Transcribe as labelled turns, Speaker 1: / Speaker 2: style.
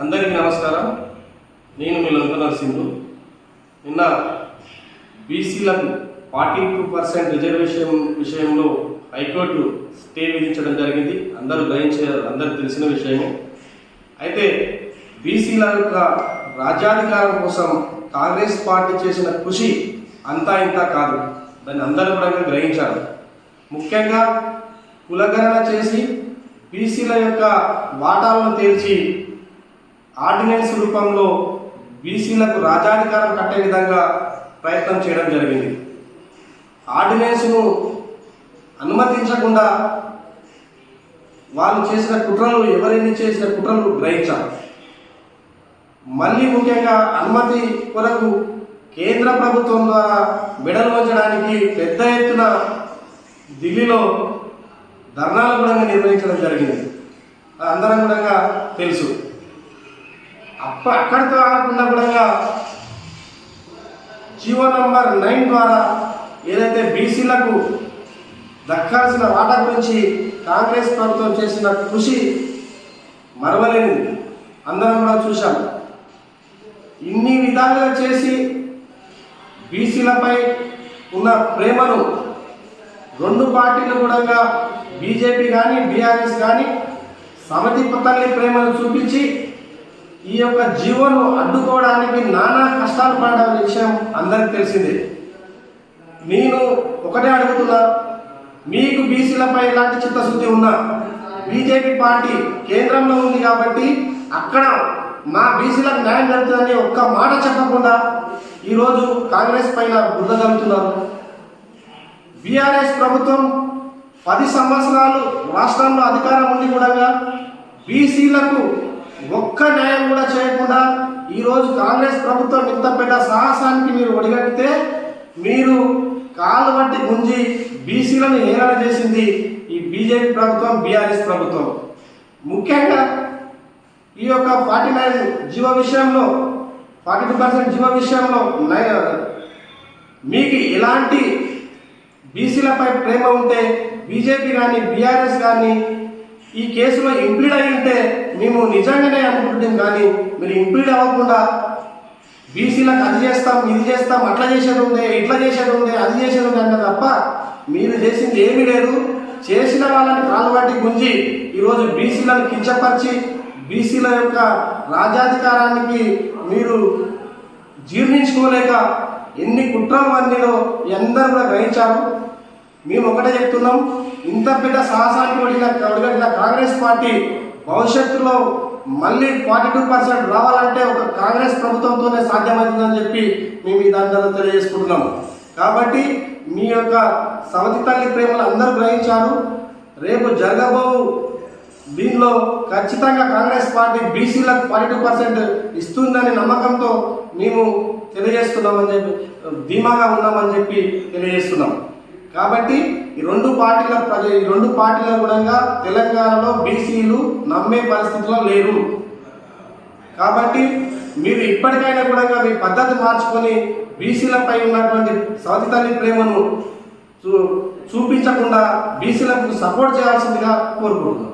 Speaker 1: అందరికీ నమస్కారం. నేను మీ లంక నరసింహు. నిన్న బీసీలకు 42% రిజర్వేషన్ విషయంలో హైకోర్టు స్టే విధించడం జరిగింది. అందరూ తెలిసిన విషయమే. అయితే బీసీల యొక్క రాజ్యాధికారం కోసం కాంగ్రెస్ పార్టీ చేసిన కృషి అంతా ఇంత కాదు. దాన్ని అందరూ కూడా గ్రహించారు. ముఖ్యంగా కులగణన చేసి బీసీల యొక్క వాటాలను తేల్చి ఆర్డినెన్స్ రూపంలో బీసీలకు రాజ్యాధికారం కట్టే విధంగా ప్రయత్నం చేయడం జరిగింది. ఆర్డినెన్స్ను అనుమతించకుండా వాళ్ళు చేసిన కుట్రలు, ఎవరెన్ని చేసిన కుట్రలు గ్రహించారు. మళ్ళీ ముఖ్యంగా అనుమతి కొరకు కేంద్ర ప్రభుత్వం ద్వారా మెడలు వంచడానికి పెద్ద ఎత్తున ఢిల్లీలో ధర్నాలు కూడా నిర్వహించడం జరిగింది. అందరం కూడా తెలుసు. అక్కడితో ఆగకుండా కూడా జీవో నంబర్ 9 ద్వారా ఏదైతే బీసీలకు దక్కాల్సిన వాటా గురించి కాంగ్రెస్ ప్రభుత్వం చేసిన కృషి మరవలేనిది. అందరం కూడా చూశాం. ఇన్ని విధాలుగా చేసి బీసీలపై ఉన్న ప్రేమను రెండు పార్టీలు కూడా బీజేపీ కానీ బీఆర్ఎస్ కానీ సమతి తల్లి ప్రేమను చూపించి ఈ యొక్క జీవోను అడ్డుకోవడానికి నానా కష్టాలు పడిన విషయం అందరికీ తెలిసిందే. నేను ఒకటే అడుగుతున్నా, మీకు బీసీలపై ఎలాంటి చిత్తశుద్ధి ఉన్నా బీజేపీ పార్టీ కేంద్రంలో ఉంది కాబట్టి అక్కడ మా బీసీలకు న్యాయం జరుగుతుందని ఒక్క మాట చెప్పకుండా ఈరోజు కాంగ్రెస్ పైన బుద్ధ జరుగుతున్నారు. బీఆర్ఎస్ ప్రభుత్వం 10 సంవత్సరాలు రాష్ట్రంలో అధికారం ఉండి కూడా బీసీలకు ఒక్క న్యాయం కూడా చేయకుండా ఈరోజు కాంగ్రెస్ ప్రభుత్వం ఇంత పెద్ద సాహసానికి మీరు ఒడిగట్టితే మీరు కాలు బట్టి గుంజి బీసీలను ఏలన చేసింది ఈ బీజేపీ ప్రభుత్వం, బీఆర్ఎస్ ప్రభుత్వం. ముఖ్యంగా ఈ యొక్క 49 జీవో విషయంలో 42% జీవో విషయంలో మీకు ఎలాంటి బీసీలపై ప్రేమ ఉంటే బీజేపీ కానీ బీఆర్ఎస్ కానీ ఈ కేసులో ఇంప్లీడ్ అయి ఉంటే మేము నిజంగానే అనుకుంటున్నాం. కానీ మీరు ఇంప్లీడ్ అవ్వకుండా బీసీలకు అది చేస్తాం, ఇది చేస్తాం, అట్లా చేసేది ఉందే, ఇట్లా చేసేది ఉందే, అది చేసేది ఉంది అంటే తప్ప మీరు చేసింది ఏమీ లేదు. చేసిన వాళ్ళని కాలు బట్టి గుంజి ఈరోజు బీసీలను కించపరిచి బీసీల యొక్క రాజ్యాధికారానికి మీరు జీర్ణించుకోలేక ఎన్ని కుట్రలు అన్నీలో అందరూ కూడా గ్రహించారు. మేము ఒకటే చెప్తున్నాం, ఇంత పెద్ద సాహసానికి ఒడిగట్టిన కాంగ్రెస్ పార్టీ భవిష్యత్తులో మళ్ళీ 42% రావాలంటే ఒక కాంగ్రెస్ ప్రభుత్వంతోనే సాధ్యమవుతుందని చెప్పి మేము ఈ దాని ద్వారా తెలియజేసుకుంటున్నాం. కాబట్టి మీ యొక్క సవతి తల్లి ప్రేమలు అందరూ గ్రహించారు. రేపు జరగబో దీనిలో ఖచ్చితంగా కాంగ్రెస్ పార్టీ బీసీలకు 42% ఇస్తుందనే నమ్మకంతో మేము తెలియజేస్తున్నామని చెప్పి ధీమాగా ఉన్నామని చెప్పి తెలియజేస్తున్నాం. కాబట్టి ఈ రెండు పార్టీల కూడా తెలంగాణలో బీసీలు నమ్మే పరిస్థితిలో లేరు. కాబట్టి మీరు ఇప్పటికైనా కూడా మీ పద్ధతి మార్చుకొని బీసీలపై ఉన్నటువంటి సవతి తల్లి ప్రేమను చూపించకుండా బీసీలకు సపోర్ట్ చేయాల్సిందిగా కోరుకుంటున్నాం.